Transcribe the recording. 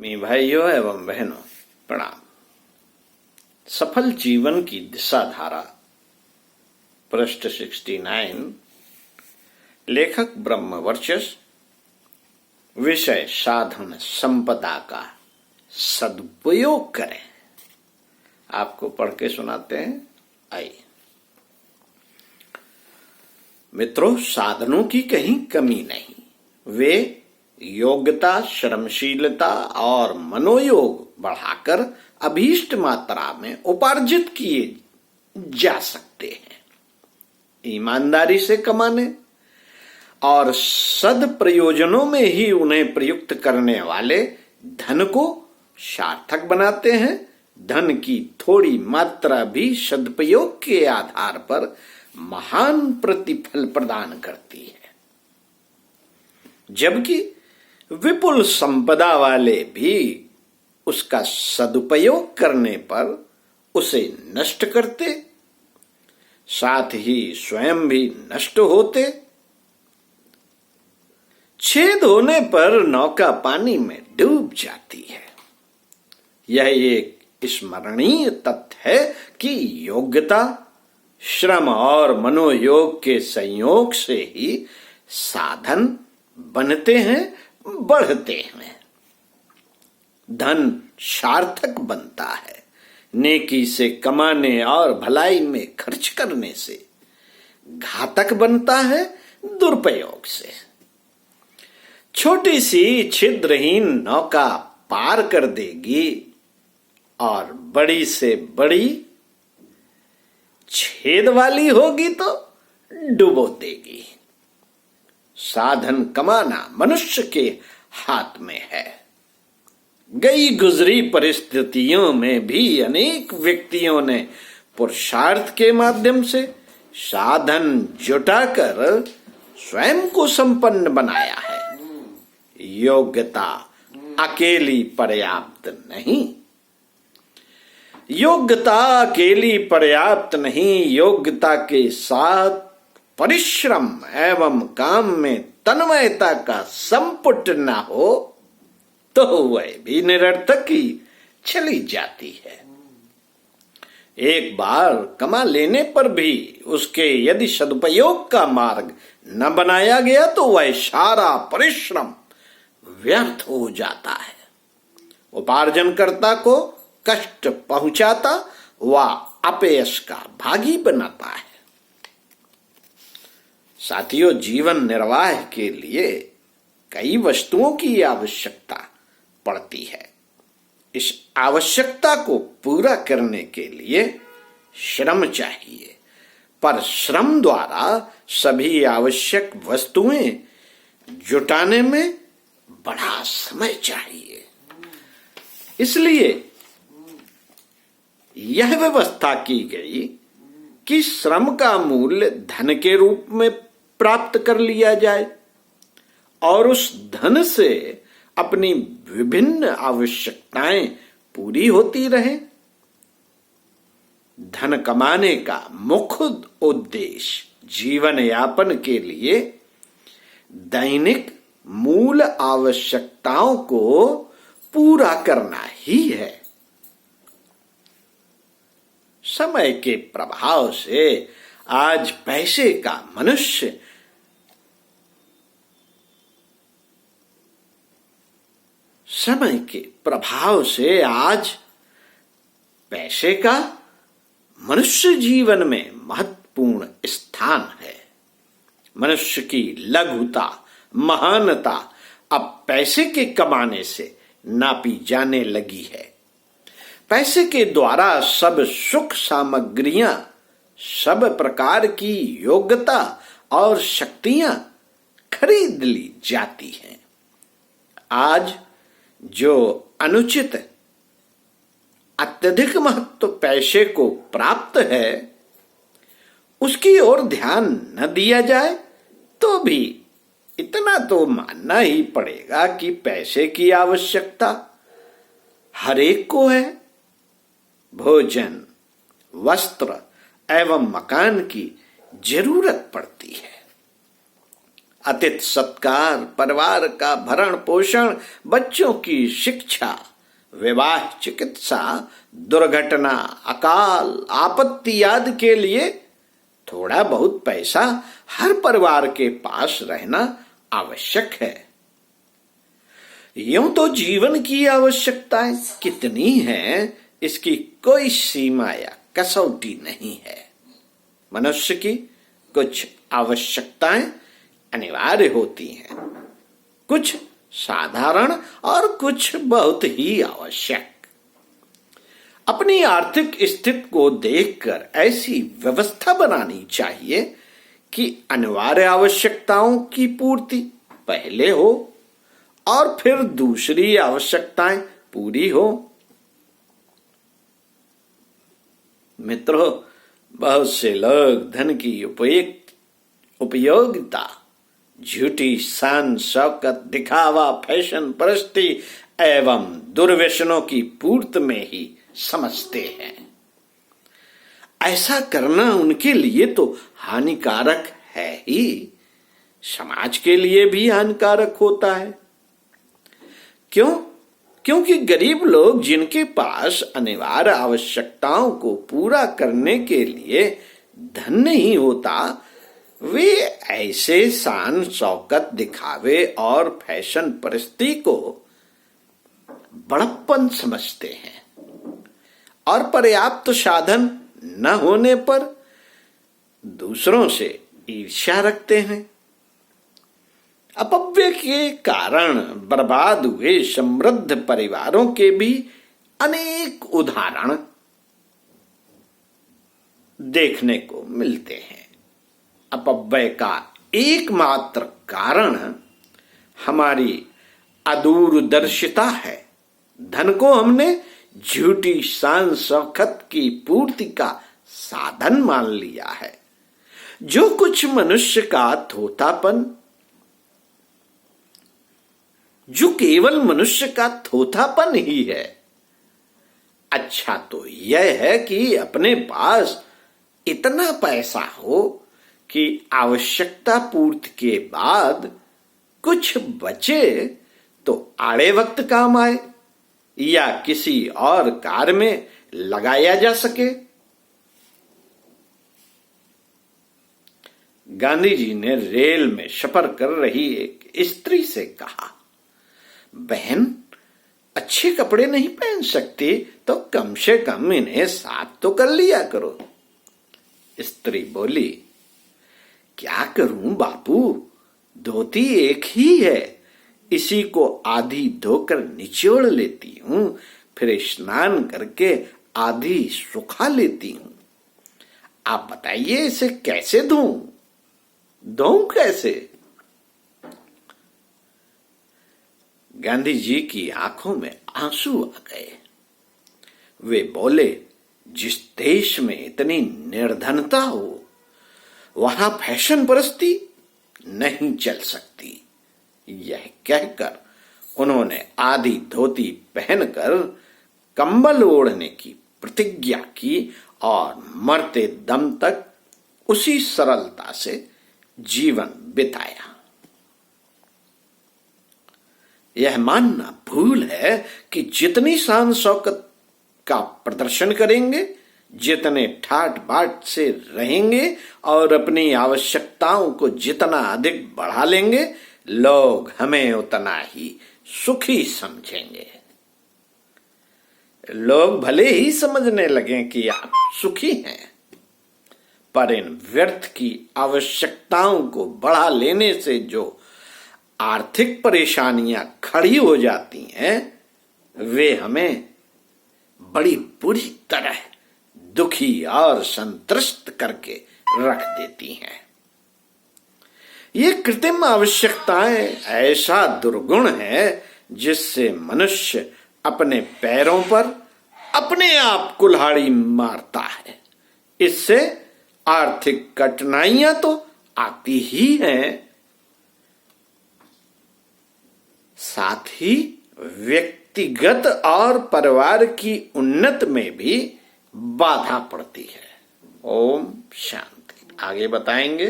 मेरे भाइयों एवं बहनों प्रणाम। सफल जीवन की दिशा धारा पृष्ठ 69। लेखक ब्रह्म वर्चस्व। विषय साधन संपदा का सदुपयोग करें। आपको पढ़ के सुनाते हैं। आइए मित्रों, साधनों की कहीं कमी नहीं। वे योग्यता, श्रमशीलता और मनोयोग बढ़ाकर अभीष्ट मात्रा में उपार्जित किए जा सकते हैं। ईमानदारी से कमाने और सदप्रयोजनों में ही उन्हें प्रयुक्त करने वाले धन को सार्थक बनाते हैं। धन की थोड़ी मात्रा भी सदुपयोग के आधार पर महान प्रतिफल प्रदान करती है, जबकि विपुल संपदा वाले भी उसका सदुपयोग करने पर उसे नष्ट करते, साथ ही स्वयं भी नष्ट होते। छेद होने पर नौका पानी में डूब जाती है। यह एक स्मरणीय तथ्य है कि योग्यता, श्रम और मनोयोग के संयोग से ही साधन बनते हैं, बढ़ते हैं। धन सार्थक बनता है नेकी से कमाने और भलाई में खर्च करने से, घातक बनता है दुरुपयोग से। छोटी सी छिद्रहीन नौका पार कर देगी और बड़ी से बड़ी छेद वाली होगी तो डुबो देगी। साधन कमाना मनुष्य के हाथ में है। गई गुजरी परिस्थितियों में भी अनेक व्यक्तियों ने पुरुषार्थ के माध्यम से साधन जुटाकर स्वयं को संपन्न बनाया है। योग्यता अकेली पर्याप्त नहीं। योग्यता अकेली पर्याप्त नहीं, योग्यता के साथ परिश्रम एवं काम में तन्मयता का संपुट न हो तो वह भी निरर्थक ही चली जाती है। एक बार कमा लेने पर भी उसके यदि सदुपयोग का मार्ग न बनाया गया तो वह सारा परिश्रम व्यर्थ हो जाता है। उपार्जनकर्ता को कष्ट पहुंचाता व अपयश का भागी बनाता है। साथियों, जीवन निर्वाह के लिए कई वस्तुओं की आवश्यकता पड़ती है। इस आवश्यकता को पूरा करने के लिए श्रम चाहिए, पर श्रम द्वारा सभी आवश्यक वस्तुएं जुटाने में बड़ा समय चाहिए। इसलिए यह व्यवस्था की गई कि श्रम का मूल्य धन के रूप में प्राप्त कर लिया जाए और उस धन से अपनी विभिन्न आवश्यकताएं पूरी होती रहे। धन कमाने का मुख्य उद्देश्य जीवन यापन के लिए दैनिक मूल आवश्यकताओं को पूरा करना ही है। समय के प्रभाव से आज पैसे का मनुष्य समय के प्रभाव से आज पैसे का मनुष्य जीवन में महत्वपूर्ण स्थान है। मनुष्य की लघुता, महानता अब पैसे के कमाने से नापी जाने लगी है। पैसे के द्वारा सब सुख सामग्रियां, सब प्रकार की योग्यता और शक्तियां खरीद ली जाती हैं। आज जो अनुचित अत्यधिक महत्व पैसे को प्राप्त है, उसकी ओर ध्यान न दिया जाए तो भी इतना तो मानना ही पड़ेगा कि पैसे की आवश्यकता हर एक को है। भोजन, वस्त्र एवं मकान की जरूरत पड़ती है। अतिथि सत्कार, परिवार का भरण पोषण, बच्चों की शिक्षा, विवाह, चिकित्सा, दुर्घटना, अकाल, आपत्ति आदि के लिए थोड़ा बहुत पैसा हर परिवार के पास रहना आवश्यक है। यूं तो जीवन की आवश्यकताएं कितनी हैं, इसकी कोई सीमा या कसौटी नहीं है। मनुष्य की कुछ आवश्यकताएं अनिवार्य होती हैं, कुछ साधारण और कुछ बहुत ही आवश्यक। अपनी आर्थिक स्थिति को देखकर ऐसी व्यवस्था बनानी चाहिए कि अनिवार्य आवश्यकताओं की पूर्ति पहले हो और फिर दूसरी आवश्यकताएं पूरी हो। मित्रों, बहुत से लोग धन की उपयोगिता झूठी शान शौकत, दिखावा, फैशन परस्ती एवं दुर्व्यसनों की पूर्ति में ही समझते हैं। ऐसा करना उनके लिए तो हानिकारक है ही, समाज के लिए भी हानिकारक होता है। क्यों? क्योंकि गरीब लोग जिनके पास अनिवार्य आवश्यकताओं को पूरा करने के लिए धन नहीं होता, वे ऐसे शान शौकत, दिखावे और फैशन परस्ती को बड़प्पन समझते हैं और पर्याप्त साधन न होने पर दूसरों से ईर्ष्या रखते हैं। अपव्यय के कारण बर्बाद हुए समृद्ध परिवारों के भी अनेक उदाहरण देखने को मिलते हैं। अपव्यय का एकमात्र कारण हमारी अदूरदर्शिता है। धन को हमने झूठी शान शौकत की पूर्ति का साधन मान लिया है। जो कुछ मनुष्य का थोथापन, जो केवल मनुष्य का थोथापन ही है। अच्छा तो यह है कि अपने पास इतना पैसा हो कि आवश्यकता पूर्ति के बाद कुछ बचे तो आड़े वक्त काम आए या किसी और कार्य में लगाया जा सके। गांधी जी ने रेल में सफर कर रही एक स्त्री से कहा, बहन, अच्छे कपड़े नहीं पहन सकती तो कम से कम इन्हें साफ तो कर लिया करो। स्त्री बोली, क्या करूं बापू, धोती एक ही है, इसी को आधी धोकर निचोड़ लेती हूं, फिर स्नान करके आधी सुखा लेती हूं। आप बताइए इसे कैसे धोऊं कैसे? गांधी जी की आंखों में आंसू आ गए। वे बोले, जिस देश में इतनी निर्धनता हो वहां फैशन परस्ती नहीं चल सकती। यह कहकर उन्होंने आधी धोती पहनकर कंबल ओढ़ने की प्रतिज्ञा की और मरते दम तक उसी सरलता से जीवन बिताया। यह मानना भूल है कि जितनी शान शौकत का प्रदर्शन करेंगे, जितने ठाट बाट से रहेंगे और अपनी आवश्यकताओं को जितना अधिक बढ़ा लेंगे, लोग हमें उतना ही सुखी समझेंगे। लोग भले ही समझने लगे कि आप सुखी हैं, पर इन व्यर्थ की आवश्यकताओं को बढ़ा लेने से जो आर्थिक परेशानियां खड़ी हो जाती हैं, वे हमें बड़ी बुरी तरह दुखी और संतृष्ट करके रख देती हैं। ये कृत्रिम आवश्यकताएं ऐसा दुर्गुण है जिससे मनुष्य अपने पैरों पर अपने आप कुल्हाड़ी मारता है। इससे आर्थिक कठिनाइयां तो आती ही हैं, साथ ही व्यक्तिगत और परिवार की उन्नति में भी बाधा पड़ती है। ओम शांति। आगे बताएंगे।